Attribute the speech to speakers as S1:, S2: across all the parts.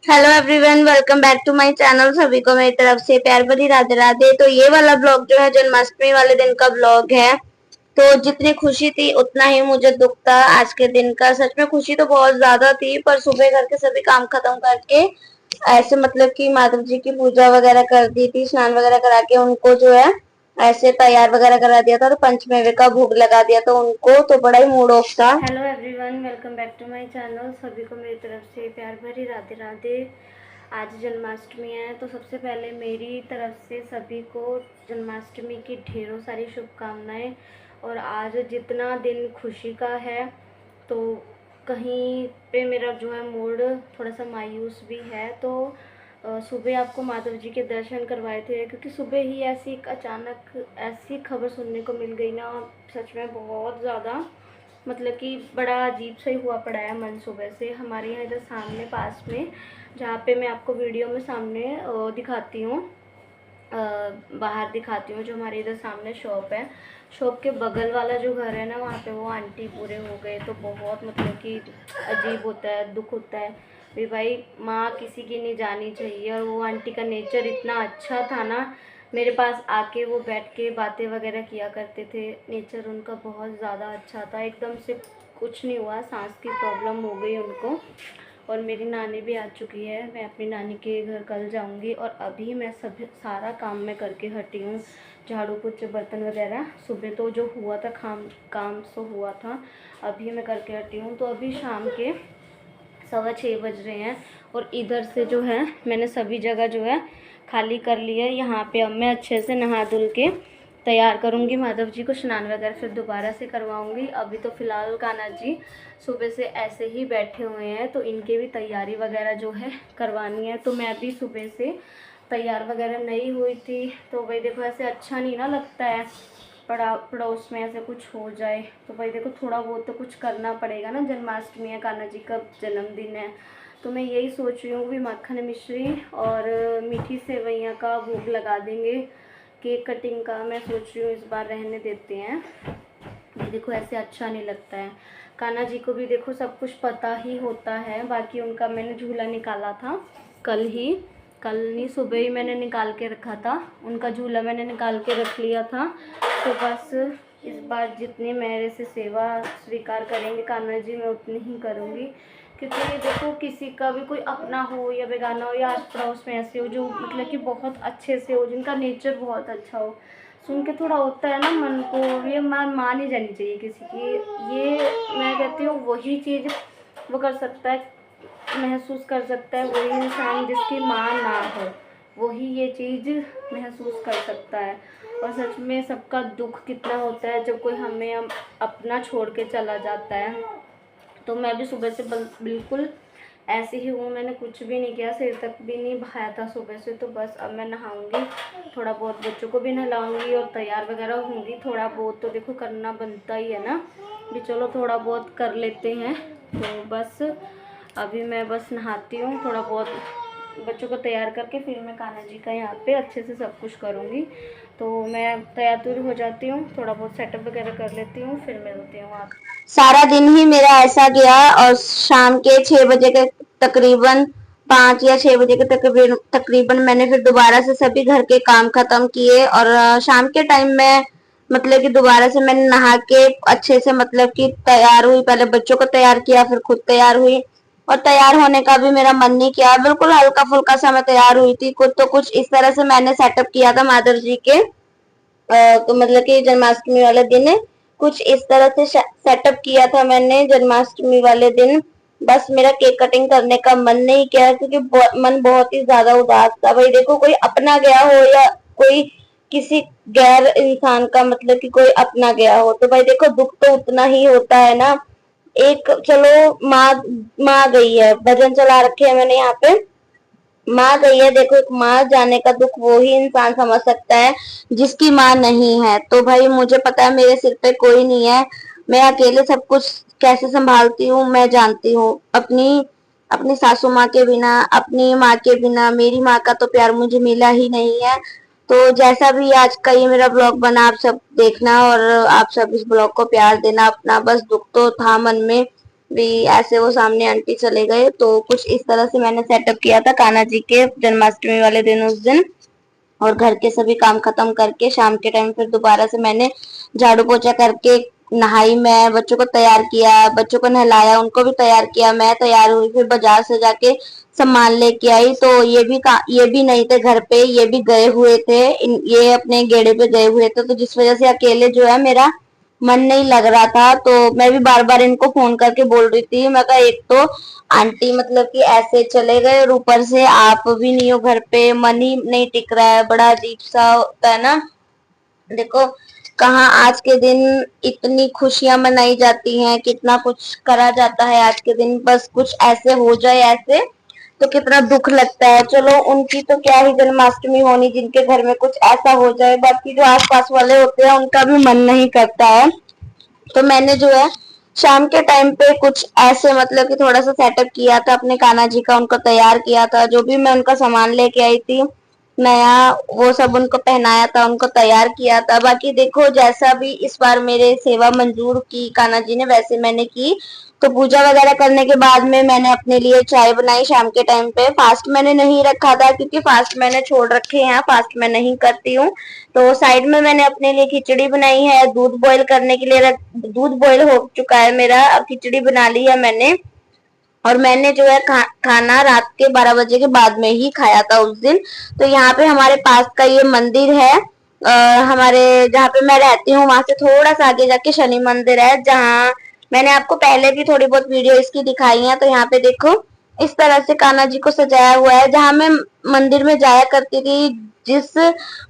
S1: Hello everyone, welcome back to my channel. सभी को मेरी तरफ से प्यार भरी राधे राधे। तो ये वाला ब्लॉग जो है जन्माष्टमी वाले दिन का ब्लॉग है। तो जितनी खुशी थी उतना ही मुझे दुख था आज के दिन का। सच में खुशी तो बहुत ज्यादा थी, पर सुबह घर के सभी काम खत्म करके ऐसे मतलब कि माता जी की पूजा वगैरह कर दी थी, स्नान वगैरह करा के उनको जो है ऐसे तैयार वगैरह करा दिया था, तो पंचमेवे का भोग लगा दिया था उनको, तो बड़ा ही मूड ऑफ था।
S2: Hello everyone, welcome back to my channel. सभी को मेरी तरफ से प्यार भरी राधे राधे। आज जन्माष्टमी है, तो सबसे पहले मेरी तरफ से सभी को जन्माष्टमी की ढेरों सारी शुभकामनाएं। और आज जितना दिन खुशी का है, तो कहीं पे मेरा जो है मूड थोड़ा सा मायूस भी है। तो सुबह आपको माधव जी के दर्शन करवाए थे, क्योंकि सुबह ही ऐसी एक अचानक ऐसी खबर सुनने को मिल गई ना, सच में बहुत ज़्यादा मतलब कि बड़ा अजीब सा ही हुआ पड़ा है मन। सुबह से हमारे यहाँ इधर सामने पास में, जहाँ पे मैं आपको वीडियो में सामने दिखाती हूँ, बाहर दिखाती हूँ, जो हमारे इधर सामने शॉप है, शॉप के बगल वाला जो घर है ना, वहाँ पे वो आंटी पूरे हो गए। तो बहुत मतलब कि अजीब होता है, दुख होता है भी भाई, माँ किसी की नहीं जानी चाहिए। और वो आंटी का नेचर इतना अच्छा था ना, मेरे पास आके वो बैठ के बातें वगैरह किया करते थे। नेचर उनका बहुत ज़्यादा अच्छा था। एकदम से कुछ नहीं हुआ, सांस की प्रॉब्लम हो गई उनको। और मेरी नानी भी आ चुकी है, मैं अपनी नानी के घर कल जाऊंगी। और अभी मैं सब सारा काम मैं करके हटी हूँ, झाड़ू पोछे बर्तन वगैरह। सुबह तो जो हुआ था काम सो हुआ था, अभी मैं करके हटी हूँ। तो अभी शाम के 6:15 बज रहे हैं, और इधर से जो है मैंने सभी जगह जो है खाली कर लिया है। यहाँ पे अब मैं अच्छे से नहा धुल के तैयार करूँगी माधव जी को, स्नान वगैरह फिर दोबारा से करवाऊँगी। अभी तो फ़िलहाल कान्हा जी सुबह से ऐसे ही बैठे हुए हैं, तो इनकी भी तैयारी वगैरह जो है करवानी है। तो मैं भी सुबह से तैयार वगैरह नहीं हुई थी, तो भाई देखो ऐसे अच्छा नहीं ना लगता है, पड़ोस में ऐसे कुछ हो जाए। तो भाई देखो थोड़ा बहुत तो कुछ करना पड़ेगा ना, जन्माष्टमी है, कान्हा जी का जन्मदिन है। तो मैं यही सोच रही हूँ भी मक्खन मिश्री और मीठी सेवइयाँ का भोग लगा देंगे। केक कटिंग का मैं सोच रही हूँ इस बार रहने देते हैं, देखो ऐसे अच्छा नहीं लगता है। कान्हा जी को भी देखो सब कुछ पता ही होता है। बाकी उनका मैंने झूला निकाला था कल नहीं, सुबह ही मैंने निकाल के रखा था, उनका झूला मैंने निकाल के रख लिया था। तो बस इस बार जितनी मेरे से सेवा स्वीकार करेंगे कान्हा जी, मैं उतनी ही करूँगी। क्योंकि देखो किसी का भी कोई अपना हो या बेगाना हो, या आस पड़ोस में ऐसे हो जो मतलब कि बहुत अच्छे से हो, जिनका नेचर बहुत अच्छा हो, सुन के थोड़ा होता है ना मन को, ये मान ही जानी चाहिए किसी की। ये मैं कहती हूँ वही चीज़ वो कर सकता है, महसूस कर सकता है वही इंसान जिसकी माँ ना हो, वही ये चीज़ महसूस कर सकता है। और सच में सबका दुख कितना होता है जब कोई हमें अपना छोड़ के चला जाता है। तो मैं भी सुबह से बिल्कुल ऐसे ही हूँ, मैंने कुछ भी नहीं किया, सिर तक भी नहीं बहाया था सुबह से। तो बस अब मैं नहाऊंगी, थोड़ा बहुत बच्चों को भी नहलाऊंगी और तैयार वगैरह होंगी। थोड़ा बहुत तो देखो करना बनता ही है ना, भी चलो थोड़ा बहुत कर लेते हैं। तो बस अभी मैं बस नहाती हूँ, थोड़ा बहुत बच्चों को तैयार करके फिर मैं कान्हा जी का यहाँ पे अच्छे से सब कुछ करूँगी। तो मैं तैयार तुर हो जाती हूँ, थोड़ा बहुत सेटअप वगैरह कर लेती हूँ, फिर मिलती हूँ आप।
S1: सारा दिन ही मेरा ऐसा गया, और शाम के 6 बजे के तकरीबन 5 या 6 बजे के तकरीबन मैंने फिर दोबारा से सभी घर के काम खत्म किए। और शाम के टाइम में मतलब कि दोबारा से मैंने नहा के अच्छे से मतलब कि तैयार हुई। पहले बच्चों को तैयार किया, फिर खुद तैयार हुई। और तैयार होने का भी मेरा मन नहीं किया, बिल्कुल हल्का फुल्का सा मैं तैयार हुई थी। कुछ तो कुछ इस तरह से मैंने सेटअप किया था माधव जी के, तो मतलब कि जन्माष्टमी वाले दिन कुछ इस तरह से सेटअप किया था मैंने जन्माष्टमी वाले दिन। बस मेरा केक कटिंग करने का मन नहीं किया, क्योंकि मन बहुत ही ज्यादा उदास था। भाई देखो कोई अपना गया हो या कोई किसी गैर इंसान का मतलब कि कोई अपना गया हो, तो भाई देखो दुख तो उतना ही होता है ना। एक चलो माँ गई है, भजन चला रखे हैं मैंने यहाँ पे, माँ गई है। देखो एक माँ जाने का दुख वो ही इंसान समझ सकता है जिसकी माँ नहीं है। तो भाई मुझे पता है मेरे सिर पे कोई नहीं है, मैं अकेले सब कुछ कैसे संभालती हूँ मैं जानती हूँ। अपनी अपनी सासू माँ के बिना, अपनी माँ के बिना, मेरी माँ का तो प्यार मुझे मिला ही नहीं है। तो जैसा भी आज का ये मेरा ब्लॉग बना, आप सब देखना और आप सब इस ब्लॉग को प्यार देना। अपना बस दुख तो था मन में, भी ऐसे वो सामने आंटी चले गए। तो कुछ इस तरह से मैंने सेटअप किया था कान्हा जी के जन्माष्टमी वाले दिन उस दिन। और घर के सभी काम खत्म करके शाम के टाइम फिर दोबारा से मैंने झाड़ू पोछा करके नहाई, मैं बच्चों को तैयार किया, बच्चों को नहलाया, उनको भी तैयार किया, मैं तैयार हुई, फिर बाजार से जाके सामान लेके आई। तो ये भी नहीं थे घर पे, ये भी गए हुए थे, ये अपने गेड़े पे गए हुए थे। तो जिस वजह से अकेले जो है मेरा मन नहीं लग रहा था। तो मैं भी बार बार इनको फोन करके बोल रही थी, मैं कहा एक तो आंटी मतलब कि ऐसे चले गए और ऊपर से आप भी नहीं हो घर पे, मन ही नहीं टिक रहा है, बड़ा अजीब सा होता है ना। देखो कहाँ आज के दिन इतनी खुशियां मनाई जाती हैं, कितना कुछ करा जाता है आज के दिन, बस कुछ ऐसे हो जाए ऐसे तो कितना दुख लगता है। चलो उनकी तो क्या ही जन्माष्टमी होनी जिनके घर में कुछ ऐसा हो जाए, बाकी जो आसपास वाले होते हैं उनका भी मन नहीं करता है। तो मैंने जो है शाम के टाइम पे कुछ ऐसे मतलब कि थोड़ा सा सेटअप किया था अपने कान्हा जी का, उनको तैयार किया था, जो भी मैं उनका सामान लेके आई थी नया वो सब उनको पहनाया था, उनको तैयार किया था। बाकी देखो जैसा भी इस बार मेरे सेवा मंजूर की कान्हा जी ने वैसे मैंने की। तो पूजा वगैरह करने के बाद में मैंने अपने लिए चाय बनाई शाम के टाइम पे। फास्ट मैंने नहीं रखा था क्योंकि फास्ट मैंने छोड़ रखे हैं, फास्ट मैं नहीं करती हूँ। तो साइड में मैंने अपने लिए खिचड़ी बनाई है, दूध बॉईल करने के लिए दूध बॉईल हो चुका है मेरा, अब खिचड़ी बना ली है मैंने। और मैंने जो है खाना रात के 12 बजे के बाद में ही खाया था उस दिन। तो यहाँ पे हमारे पास का ये मंदिर है, हमारे जहाँ पे मैं रहती हूँ वहां से थोड़ा सा आगे जाके शनि मंदिर है, जहाँ मैंने आपको पहले भी थोड़ी बहुत वीडियो इसकी दिखाई है। तो यहाँ पे देखो इस तरह से कान्हा जी को सजाया हुआ है। जहाँ मैं मंदिर में जाया करती थी, जिस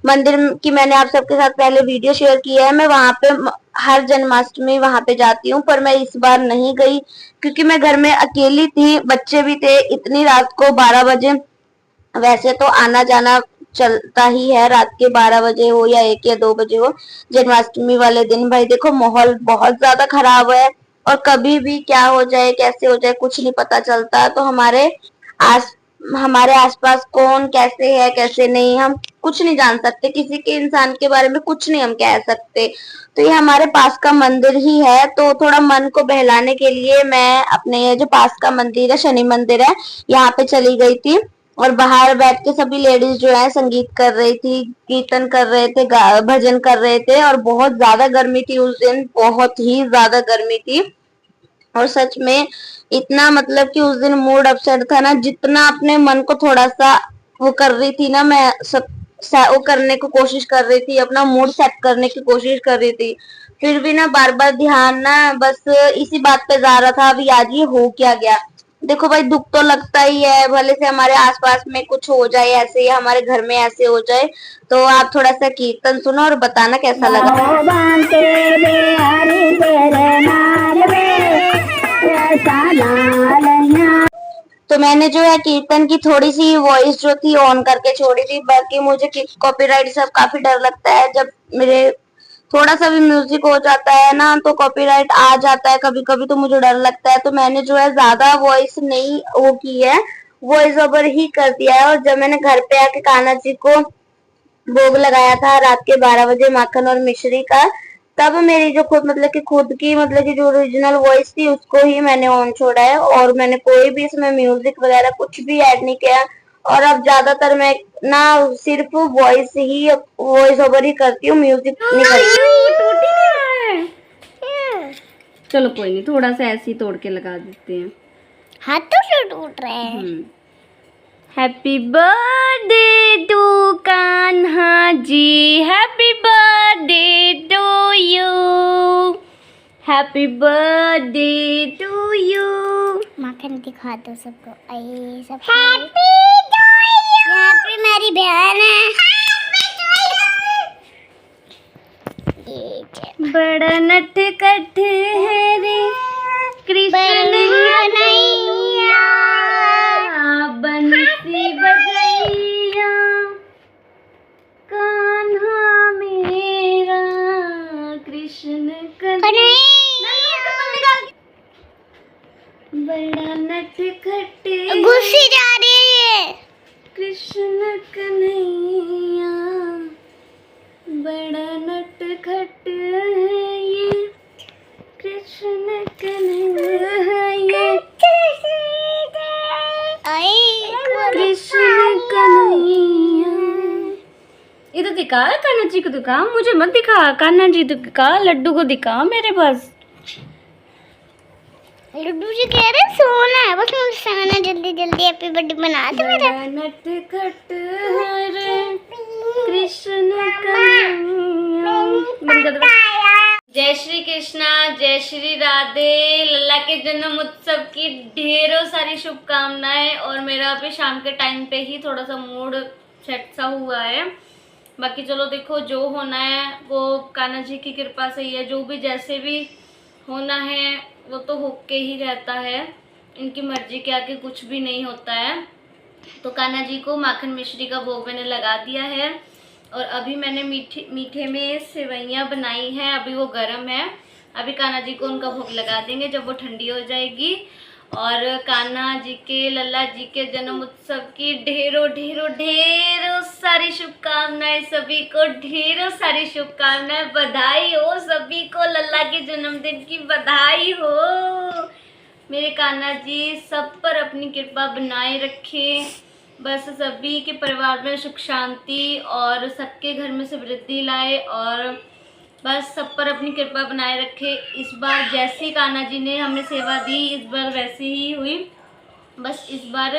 S1: मंदिर की मैंने आप सबके साथ पहले वीडियो शेयर किया है, मैं वहां पे हर जन्माष्टमी वहां पे जाती हूँ, पर मैं इस बार नहीं गई क्योंकि मैं घर में अकेली थी, बच्चे भी थे, इतनी रात को 12 बजे। वैसे तो आना जाना चलता ही है, रात के 12 बजे हो या 1 या 2 बजे हो जन्माष्टमी वाले दिन। भाई देखो माहौल बहुत ज्यादा खराब है और कभी भी क्या हो जाए कैसे हो जाए कुछ नहीं पता चलता। तो आस हमारे आसपास कौन कैसे है कैसे नहीं हम कुछ नहीं जान सकते, किसी के इंसान के बारे में कुछ नहीं हम कह सकते। तो ये हमारे पास का मंदिर ही है, तो थोड़ा मन को बहलाने के लिए मैं अपने ये जो पास का मंदिर है शनि मंदिर है यहाँ पे चली गई थी। और बाहर बैठ के सभी लेडीज जो है संगीत कर रही थी, कीर्तन कर रहे थे, भजन कर रहे थे। और बहुत ज्यादा गर्मी थी उस दिन, बहुत ही ज्यादा गर्मी थी। और सच में इतना मतलब कि उस दिन मूड अपसेट था ना, जितना अपने मन को थोड़ा सा वो कर रही थी ना, मैं सब वो करने को कोशिश कर रही थी, अपना मूड सेट करने की कोशिश कर रही थी, फिर भी ना बार बार ध्यान ना बस इसी बात पे जा रहा था अभी आज ये हो क्या गया। देखो भाई दुख तो लगता ही है, भले से हमारे आसपास में कुछ हो जाए ऐसे या हमारे घर में ऐसे हो जाए। तो आप थोड़ा सा कीर्तन सुनो और बताना कैसा लगा। तो मैंने जो है कीर्तन की थोड़ी सी वॉइस जो थी ऑन करके छोड़ी थी, बाकी मुझे कॉपीराइट सब काफी डर लगता है, जब मेरे थोड़ा सा भी म्यूजिक हो जाता है ना तो कॉपीराइट आ जाता है कभी कभी, तो मुझे डर लगता है। तो मैंने जो है ज्यादा वॉइस नहीं वो की है, वॉइस ओवर ही कर दिया है। और जब मैंने घर पे आके कान्हा जी को भोग लगाया था रात के 12 बजे माखन और मिश्री का, तब मेरी जो खुद की मतलब की जो ओरिजिनल वॉइस थी उसको ही मैंने ऑन छोड़ा है, और मैंने कोई भी इसमें म्यूजिक वगैरह कुछ भी ऐड नहीं किया। और अब ज्यादातर मैं ना सिर्फ वॉइस ओवर ही करती हूँ, म्यूजिक नहीं करती।
S2: टूटी नहीं रहा है। चलो कोई नहीं, थोड़ा सा ऐसे ही तोड़ के लगा देते हैं।
S3: हाथों से टूट रहे हैं।
S2: Happy birthday to Kanha ji, happy birthday to you, happy birthday to you.
S3: माखन दिखा दो सबको, आई सब हैप्पी टू यू। हैप्पी मेरी बहन है।
S2: बड़ा नटखट है रे कृष्ण कन्हैया, बंसी बजैया कान्हा मेरा कृष्ण कन्हैया। बड़ा नटखट
S3: गुस्सी जा रही है
S2: कृष्ण कन्हैया, बड़ा नटखट है ये कृष्ण कन्हैया। दिखा, कान्हा जी को दिखा, मुझे मत दिखा, कान्हा जी दिखा, लड्डू को दिखा मेरे पास।
S3: लड्डू जी कह रहे सोना है, बस मुझे सोना, जल्दी जल्दी हैप्पी बर्थडे बना दे मेरा।
S2: नटखट हरे कृष्ण कन्हैया। जय श्री कृष्णा, जय श्री राधे। लल्ला के जन्म उत्सव की ढेरों सारी शुभकामनाएं। और मेरा अभी शाम के टाइम पे ही थोड़ा सा मूड सेट सा हुआ है। बाकी चलो देखो, जो होना है वो कान्हा जी की कृपा से ही है। जो भी जैसे भी होना है वो तो होके ही रहता है, इनकी मर्जी के आगे कुछ भी नहीं होता है। तो कान्हा जी को माखन मिश्री का भोग मैंने लगा दिया है। और अभी मैंने मीठे में सेवइयाँ बनाई हैं, अभी वो गर्म है। अभी कान्हा जी को उनका भोग लगा देंगे जब वो ठंडी हो जाएगी। और कान्हा जी के, लल्ला जी के जन्म उत्सव की ढेरों ढेरों ढेरों सारी शुभकामनाएं सभी को, ढेरों सारी शुभकामनाएं। बधाई हो सभी को, लल्ला के जन्मदिन की बधाई हो। मेरे कान्हा जी सब पर अपनी कृपा बनाए रखे, बस सभी के परिवार में सुख शांति और सबके घर में समृद्धि लाए, और बस सब पर अपनी कृपा बनाए रखे। इस बार जैसी कान्हा जी ने हमें सेवा दी, इस बार वैसे ही हुई। बस इस बार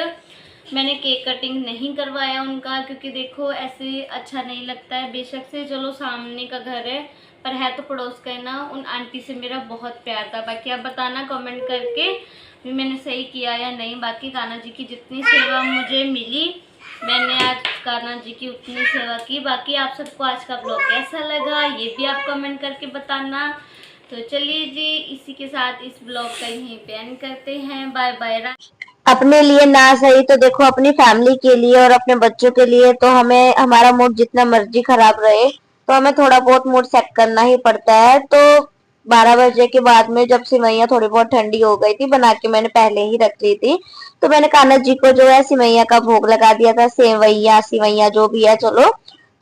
S2: मैंने केक कटिंग नहीं करवाया उनका, क्योंकि देखो ऐसे अच्छा नहीं लगता है। बेशक से चलो सामने का घर है, पर है तो पड़ोस का है ना। उन आंटी से मेरा बहुत प्यार था। बाकी आप बताना कमेंट करके भी मैंने सही किया या नहीं। बाकी कान्हा जी की जितनी सेवा मुझे मिली, मैंने आज कान्हा जी की उतनी सेवा की। बाकी आप सबको आज का ब्लॉग कैसा लगा ये भी आप कमेंट करके बताना। तो चलिए जी, इसी के साथ इस ब्लॉग का यहीं पे एंड करते हैं। Bye bye.
S1: अपने लिए ना सही तो देखो अपनी फैमिली के लिए और अपने बच्चों के लिए तो हमें, हमारा मूड जितना मर्जी खराब रहे तो हमें थोड़ा बहुत मूड सेट करना ही पड़ता है। तो 12 बजे के बाद में जब सिवैयाँ थोड़ी बहुत ठंडी हो गई थी, बना के मैंने पहले ही रख ली थी, तो मैंने कान्हा जी को जो है सिवैयाँ का भोग लगा दिया था। सेवैया सिवैया जो भी है, चलो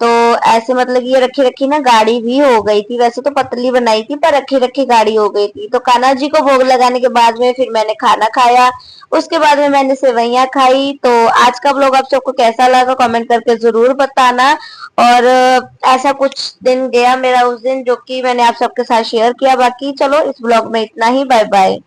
S1: तो ऐसे मतलब ये रखी रखी ना गाढ़ी भी हो गई थी। वैसे तो पतली बनाई थी पर रखी रखी गाढ़ी हो गई थी। तो कान्हा जी को भोग लगाने के बाद में फिर मैंने खाना खाया, उसके बाद में मैंने सेवैयाँ खाई। तो आज का व्लॉग आप सबको कैसा लगा कमेंट करके जरूर बताना। और ऐसा कुछ दिन गया मेरा उस दिन, जो कि मैंने आप सबके साथ शेयर किया। बाकी चलो इस व्लॉग में इतना ही, बाय बाय।